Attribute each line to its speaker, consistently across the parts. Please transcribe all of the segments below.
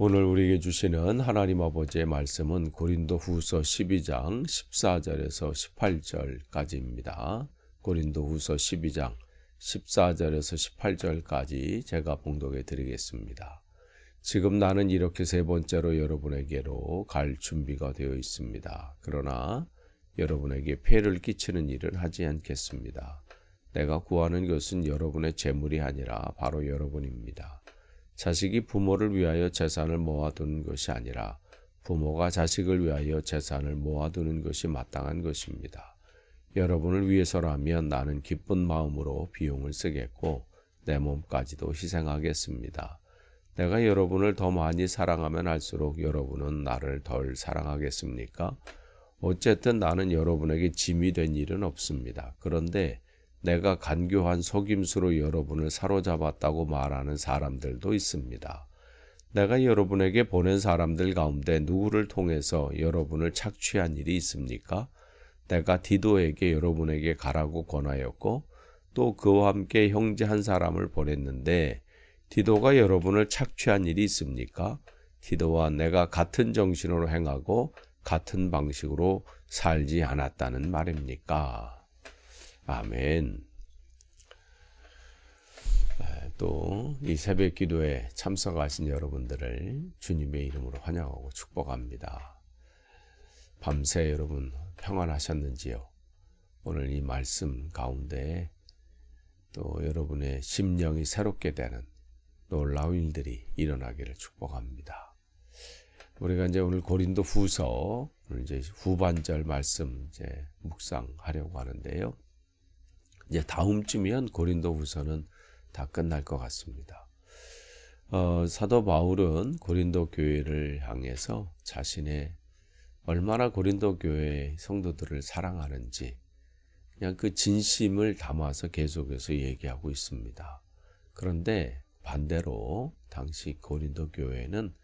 Speaker 1: 오늘 우리에게 주시는 하나님 아버지의 말씀은 고린도후서 12장 14절에서 18절까지입니다. 고린도후서 12장 14절에서 18절까지 제가 봉독해 드리겠습니다. 지금 나는 이렇게 세 번째로 여러분에게로 갈 준비가 되어 있습니다. 그러나 여러분에게 폐를 끼치는 일은 하지 않겠습니다. 내가 구하는 것은 여러분의 재물이 아니라 바로 여러분입니다. 자식이 부모를 위하여 재산을 모아두는 것이 아니라 부모가 자식을 위하여 재산을 모아두는 것이 마땅한 것입니다. 여러분을 위해서라면 나는 기쁜 마음으로 비용을 쓰겠고 내 몸까지도 희생하겠습니다. 내가 여러분을 더 많이 사랑하면 할수록 여러분은 나를 덜 사랑하겠습니까? 어쨌든 나는 여러분에게 짐이 된 일은 없습니다. 그런데 내가 간교한 속임수로 여러분을 사로잡았다고 말하는 사람들도 있습니다. 내가 여러분에게 보낸 사람들 가운데 누구를 통해서 여러분을 착취한 일이 있습니까? 내가 디도에게 여러분에게 가라고 권하였고 또 그와 함께 형제 한 사람을 보냈는데 디도가 여러분을 착취한 일이 있습니까? 디도와 내가 같은 정신으로 행하고 같은 방식으로 살지 않았다는 말입니까? 아멘. 또 이 새벽 기도에 참석하신 여러분들을 주님의 이름으로 환영하고 축복합니다. 밤새 여러분 평안하셨는지요? 오늘 이 말씀 가운데 또 여러분의 심령이 새롭게 되는 놀라운 일들이 일어나기를 축복합니다. 우리가 이제 오늘 고린도 후서 이제 후반절 말씀 이제 묵상하려고 하는데요. 이제 다음 주면 고린도 후서는 다 끝날 것 같습니다. 사도 바울은 고린도 교회를 향해서 자신의 얼마나 고린도 교회 성도들을 사랑하는지 그냥 그 진심을 담아서 계속해서 얘기하고 있습니다. 그런데 반대로 당시 고린도 교회는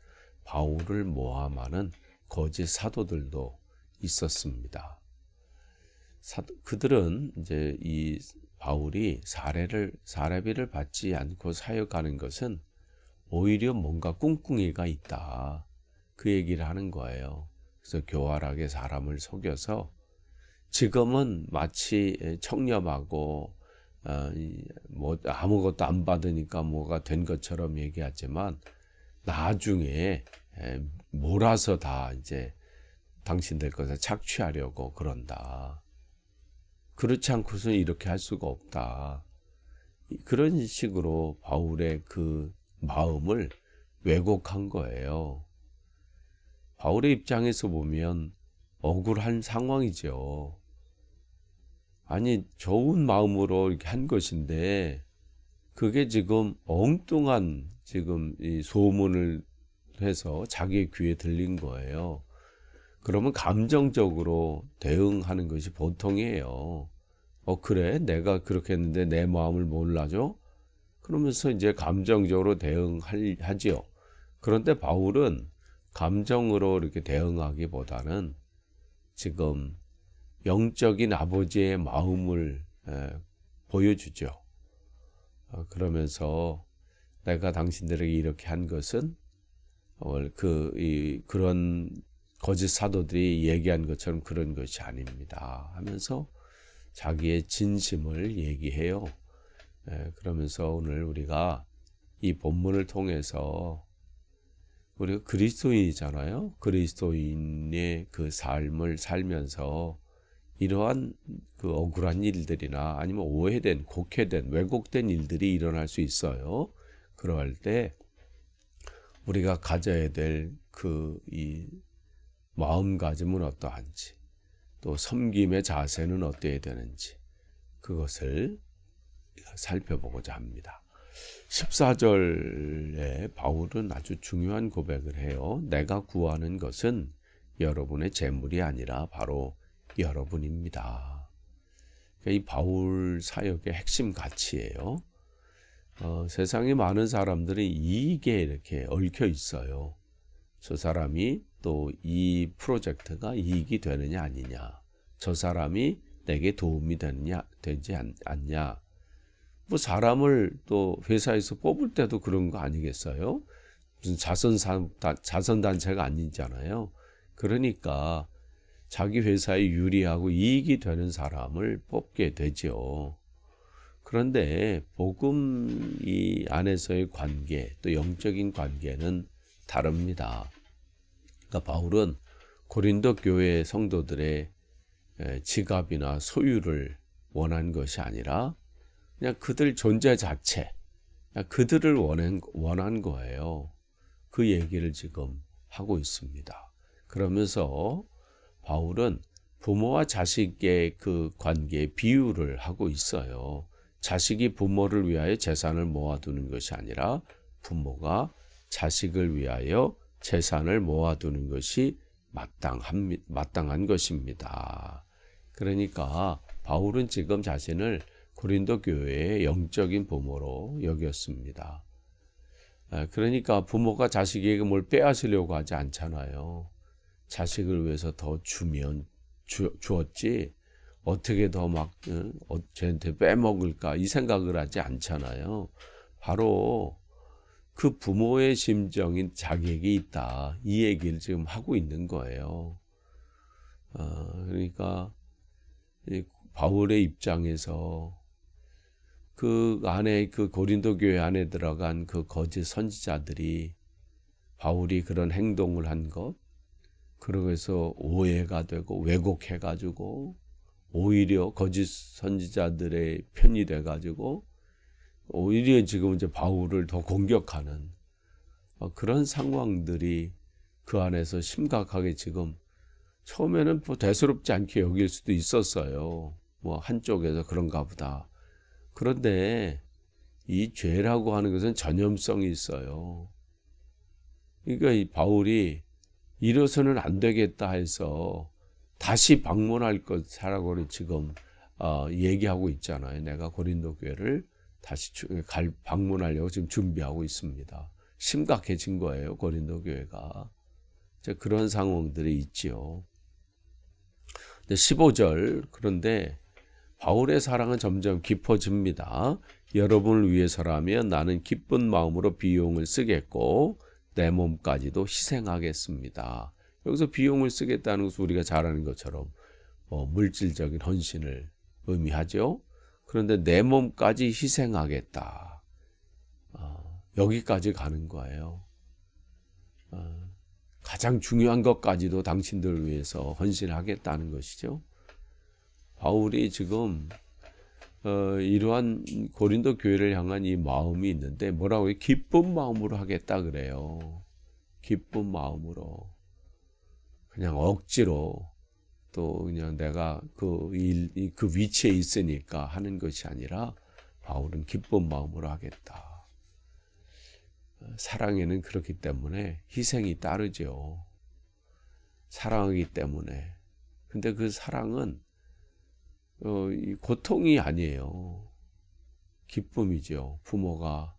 Speaker 1: 바울을 모함하는 거짓 사도들도 있었습니다. 그들은 이제 이 바울이 사례비를 받지 않고 사역하는 것은 오히려 뭔가 꿍꿍이가 있다. 그 얘기를 하는 거예요. 그래서 교활하게 사람을 속여서 지금은 마치 청렴하고 뭐 아무것도 안 받으니까 뭐가 된 것처럼 얘기하지만 나중에 몰아서 다 이제 당신들 것을 착취하려고 그런다. 그렇지 않고서 이렇게 할 수가 없다. 그런 식으로 바울의 그 마음을 왜곡한 거예요. 바울의 입장에서 보면 억울한 상황이죠. 아니 좋은 마음으로 이렇게 한 것인데 그게 지금 엉뚱한 지금 이 소문을 해서 자기의 귀에 들린 거예요. 그러면 감정적으로 대응하는 것이 보통이에요. 그래? 내가 그렇게 했는데 내 마음을 몰라줘? 그러면서 이제 감정적으로 대응하지요. 그런데 바울은 감정으로 이렇게 대응하기보다는 지금 영적인 아버지의 마음을 보여주죠. 그러면서 내가 당신들에게 이렇게 한 것은 그런 거짓 사도들이 얘기한 것처럼 그런 것이 아닙니다 하면서 자기의 진심을 얘기해요. 그러면서 오늘 우리가 이 본문을 통해서 우리가 그리스도인이잖아요. 그리스도인의 그 삶을 살면서 이러한 그 억울한 일들이나 아니면 오해된, 곡해된, 왜곡된 일들이 일어날 수 있어요. 그럴 때 우리가 가져야 될 이 마음가짐은 어떠한지 또 섬김의 자세는 어때야 되는지 그것을 살펴보고자 합니다. 14절에 바울은 아주 중요한 고백을 해요. 내가 구하는 것은 여러분의 재물이 아니라 바로 여러분입니다. 이 바울 사역의 핵심 가치예요. 세상에 많은 사람들이 이익에 이렇게 얽혀 있어요. 저 사람이 또 이 프로젝트가 이익이 되느냐 아니냐, 저 사람이 내게 도움이 되지 않냐. 뭐 사람을 또 회사에서 뽑을 때도 그런 거 아니겠어요? 무슨 자선단체가 아니잖아요. 그러니까 자기 회사에 유리하고 이익이 되는 사람을 뽑게 되죠. 그런데 복음 이 안에서의 관계, 또 영적인 관계는 다릅니다. 그러니까 바울은 고린도 교회 성도들의 지갑이나 소유를 원한 것이 아니라 그냥 그들 존재 자체, 그냥 그들을 원한 거예요. 그 얘기를 지금 하고 있습니다. 그러면서 바울은 부모와 자식의 그 관계의 비유를 하고 있어요. 자식이 부모를 위하여 재산을 모아두는 것이 아니라 부모가 자식을 위하여 재산을 모아두는 것이 마땅한 것입니다. 그러니까 바울은 지금 자신을 고린도 교회의 영적인 부모로 여겼습니다. 그러니까 부모가 자식에게 뭘 빼앗으려고 하지 않잖아요. 자식을 위해서 더 주었지 어떻게 더 막 쟤한테 빼먹을까 이 생각을 하지 않잖아요. 바로 그 부모의 심정인 자격이 있다. 이 얘기를 지금 하고 있는 거예요. 그러니까 바울의 입장에서 그 안에 그 고린도 교회 안에 들어간 그 거짓 선지자들이 바울이 그런 행동을 한 것, 그러고서 오해가 되고 왜곡해가지고 오히려 거짓 선지자들의 편이 돼가지고 오히려 지금 이제 바울을 더 공격하는 그런 상황들이 그 안에서 심각하게 지금 처음에는 뭐 대수롭지 않게 여길 수도 있었어요. 뭐 한쪽에서 그런가 보다. 그런데 이 죄라고 하는 것은 전염성이 있어요. 그러니까 이 바울이 이래서는 안 되겠다 해서 다시 방문할 것이라고 지금 얘기하고 있잖아요. 내가 고린도 교회를 다시 방문하려고 지금 준비하고 있습니다. 심각해진 거예요. 고린도 교회가. 그런 상황들이 있지요. 15절 그런데 바울의 사랑은 점점 깊어집니다. 여러분을 위해서라면 나는 기쁜 마음으로 비용을 쓰겠고 내 몸까지도 희생하겠습니다. 여기서 비용을 쓰겠다는 것은 우리가 잘 아는 것처럼 물질적인 헌신을 의미하죠. 그런데 내 몸까지 희생하겠다. 여기까지 가는 거예요. 가장 중요한 것까지도 당신들을 위해서 헌신하겠다는 것이죠. 바울이 지금 이러한 고린도 교회를 향한 이 마음이 있는데 뭐라고 해요? 기쁜 마음으로 하겠다 그래요. 기쁜 마음으로. 그냥 억지로 또 그냥 내가 그 위치에 있으니까 하는 것이 아니라 바울은 기쁜 마음으로 하겠다. 사랑에는 그렇기 때문에 희생이 따르죠. 사랑하기 때문에. 근데 그 사랑은 고통이 아니에요. 기쁨이죠. 부모가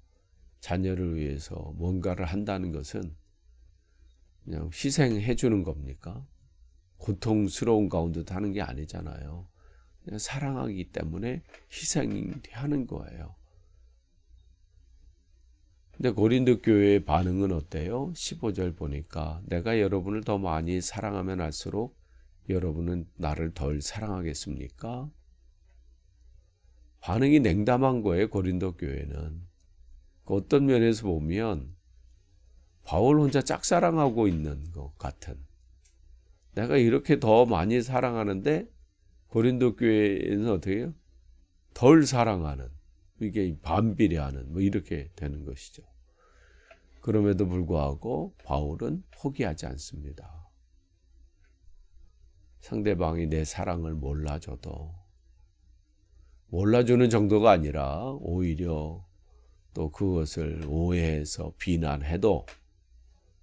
Speaker 1: 자녀를 위해서 뭔가를 한다는 것은 그냥 희생해 주는 겁니까? 고통스러운 가운데도 하는 게 아니잖아요. 그냥 사랑하기 때문에 희생하는 거예요. 근데 고린도 교회의 반응은 어때요? 15절 보니까 내가 여러분을 더 많이 사랑하면 할수록 여러분은 나를 덜 사랑하겠습니까? 반응이 냉담한 거예요. 고린도 교회는. 어떤 면에서 보면 바울 혼자 짝사랑하고 있는 것 같은. 내가 이렇게 더 많이 사랑하는데 고린도 교회는 어떻게 해요? 덜 사랑하는. 이게 반비례하는 뭐 이렇게 되는 것이죠. 그럼에도 불구하고 바울은 포기하지 않습니다. 상대방이 내 사랑을 몰라주는 정도가 아니라 오히려 또 그것을 오해해서 비난해도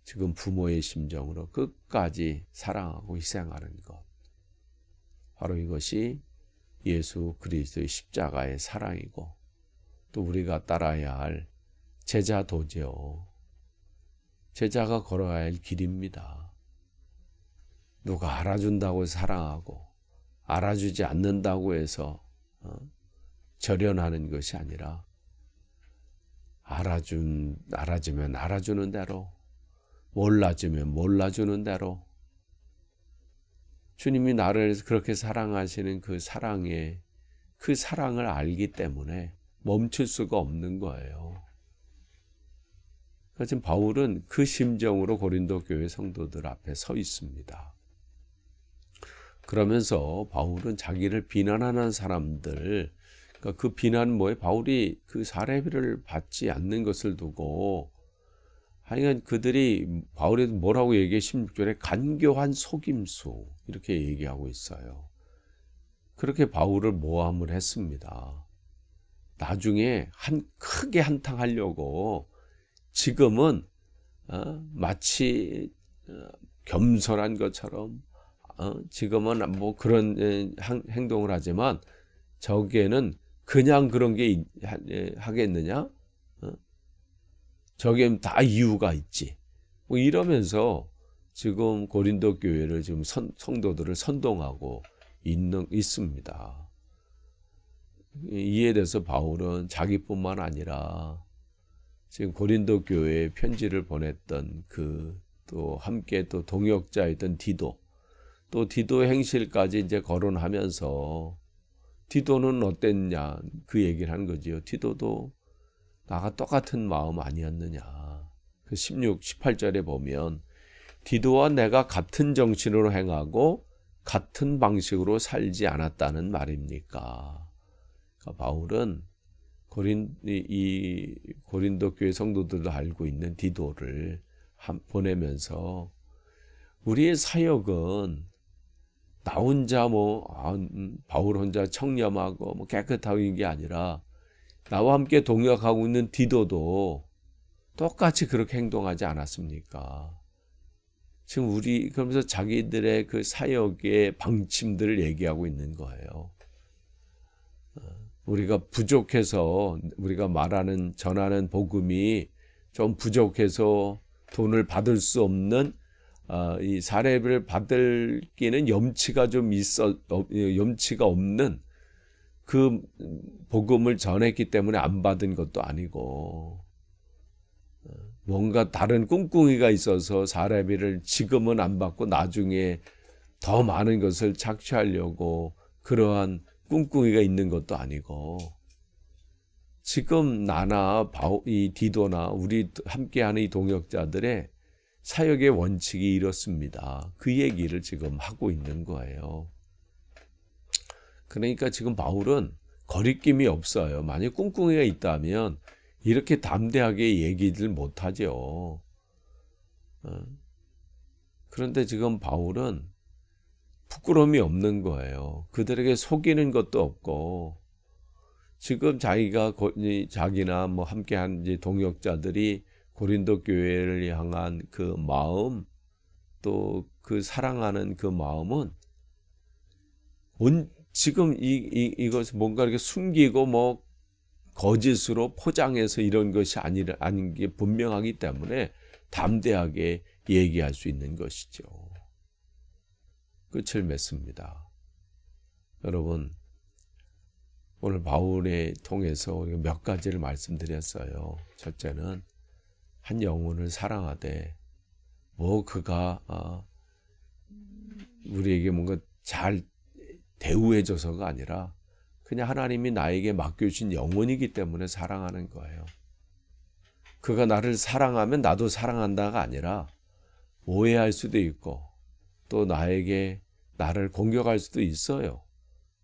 Speaker 1: 지금 부모의 심정으로 끝까지 사랑하고 희생하는 것. 바로 이것이 예수 그리스도의 십자가의 사랑이고 또 우리가 따라야 할 제자 도죠. 제자가 걸어야 할 길입니다. 누가 알아준다고 사랑하고 알아주지 않는다고 해서 절연하는 것이 아니라 알아주면 알아주는 대로 몰라주면 몰라주는 대로 주님이 나를 그렇게 사랑하시는 그 사랑을 알기 때문에 멈출 수가 없는 거예요. 지금 바울은 그 심정으로 고린도 교회 성도들 앞에 서 있습니다. 그러면서 바울은 자기를 비난하는 사람들, 그러니까 그 비난은 뭐예요? 바울이 그 사례비를 받지 않는 것을 두고 하여간 그들이 바울이 뭐라고 얘기해? 16절에 간교한 속임수 이렇게 얘기하고 있어요. 그렇게 바울을 모함을 했습니다. 나중에 크게 한탕하려고 지금은 마치 겸손한 것처럼 지금은 뭐 그런 행동을 하지만 저기에는 그냥 그런 게 하겠느냐? 저기엔 다 이유가 있지. 뭐 이러면서 지금 고린도 교회를 지금 성도들을 선동하고 있습니다. 이에 대해서 바울은 자기뿐만 아니라 지금 고린도 교회에 편지를 보냈던 또 함께 또 동역자였던 디도, 또 디도 행실까지 이제 거론하면서 디도는 어땠냐 그 얘기를 하는 거지요. 디도도 나가 똑같은 마음 아니었느냐. 그 16, 18절에 보면 디도와 내가 같은 정신으로 행하고 같은 방식으로 살지 않았다는 말입니까? 그러니까 바울은 고린도 교회 성도들도 알고 있는 디도를 보내면서 우리의 사역은 나 혼자 바울 혼자 청렴하고 깨끗하고 있는 게 아니라 나와 함께 동역하고 있는 디도도 똑같이 그렇게 행동하지 않았습니까? 지금 그러면서 자기들의 그 사역의 방침들을 얘기하고 있는 거예요. 우리가 부족해서 우리가 전하는 복음이 좀 부족해서 돈을 받을 수 없는 이 사례비를 받을 끼는 염치가 없는 그 복음을 전했기 때문에 안 받은 것도 아니고 뭔가 다른 꿍꿍이가 있어서 사례비를 지금은 안 받고 나중에 더 많은 것을 착취하려고 그러한 꿍꿍이가 있는 것도 아니고 지금 나나 이 디도나 우리 함께하는 이 동역자들의 사역의 원칙이 이렇습니다. 그 얘기를 지금 하고 있는 거예요. 그러니까 지금 바울은 거리낌이 없어요. 만약 꿍꿍이가 있다면 이렇게 담대하게 얘기를 못하죠. 그런데 지금 바울은 부끄러움이 없는 거예요. 그들에게 속이는 것도 없고 지금 자기나 뭐 함께한 동역자들이 고린도 교회를 향한 그 마음 또 그 사랑하는 그 마음은 지금 이것을 뭔가 이렇게 숨기고 뭐 거짓으로 포장해서 이런 것이 아닌 게 분명하기 때문에 담대하게 얘기할 수 있는 것이죠. 끝을 맺습니다. 여러분, 오늘 바울에 통해서 우리가 몇 가지를 말씀드렸어요. 첫째는 한 영혼을 사랑하되 그가 우리에게 뭔가 잘 대우해줘서가 아니라 그냥 하나님이 나에게 맡겨주신 영혼이기 때문에 사랑하는 거예요. 그가 나를 사랑하면 나도 사랑한다가 아니라 오해할 수도 있고 또 나를 공격할 수도 있어요.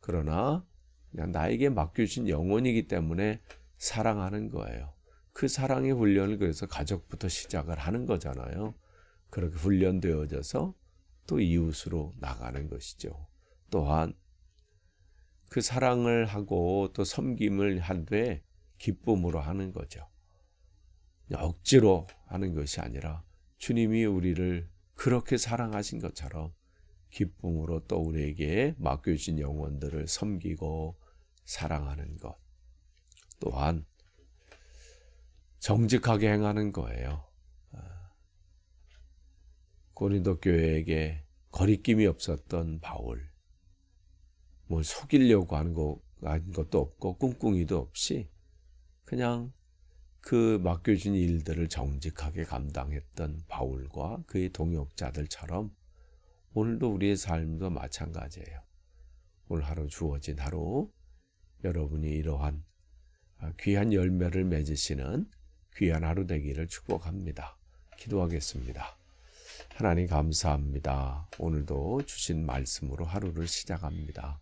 Speaker 1: 그러나 그냥 나에게 맡겨주신 영혼이기 때문에 사랑하는 거예요. 그 사랑의 훈련을 그래서 가족부터 시작을 하는 거잖아요. 그렇게 훈련되어져서 또 이웃으로 나가는 것이죠. 또한 그 사랑을 하고 또 섬김을 하되 기쁨으로 하는 거죠. 억지로 하는 것이 아니라 주님이 우리를 그렇게 사랑하신 것처럼 기쁨으로 또 우리에게 맡겨주신 영혼들을 섬기고 사랑하는 것. 또한 정직하게 행하는 거예요. 고린도 교회에게 거리낌이 없었던 바울. 뭘 속이려고 하는 것도 없고 꿍꿍이도 없이 그냥 그 맡겨진 일들을 정직하게 감당했던 바울과 그의 동역자들처럼 오늘도 우리의 삶도 마찬가지예요. 오늘 하루 주어진 하루 여러분이 이러한 귀한 열매를 맺으시는 귀한 하루 되기를 축복합니다. 기도하겠습니다. 하나님 감사합니다. 오늘도 주신 말씀으로 하루를 시작합니다.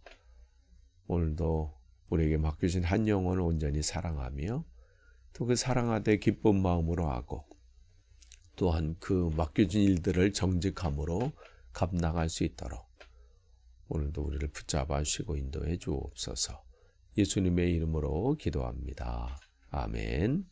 Speaker 1: 오늘도 우리에게 맡겨진 한 영혼을 온전히 사랑하며 또 그 사랑하되 기쁜 마음으로 하고 또한 그 맡겨진 일들을 정직함으로 감당할 수 있도록 오늘도 우리를 붙잡아 주시고 인도해 주옵소서. 예수님의 이름으로 기도합니다. 아멘.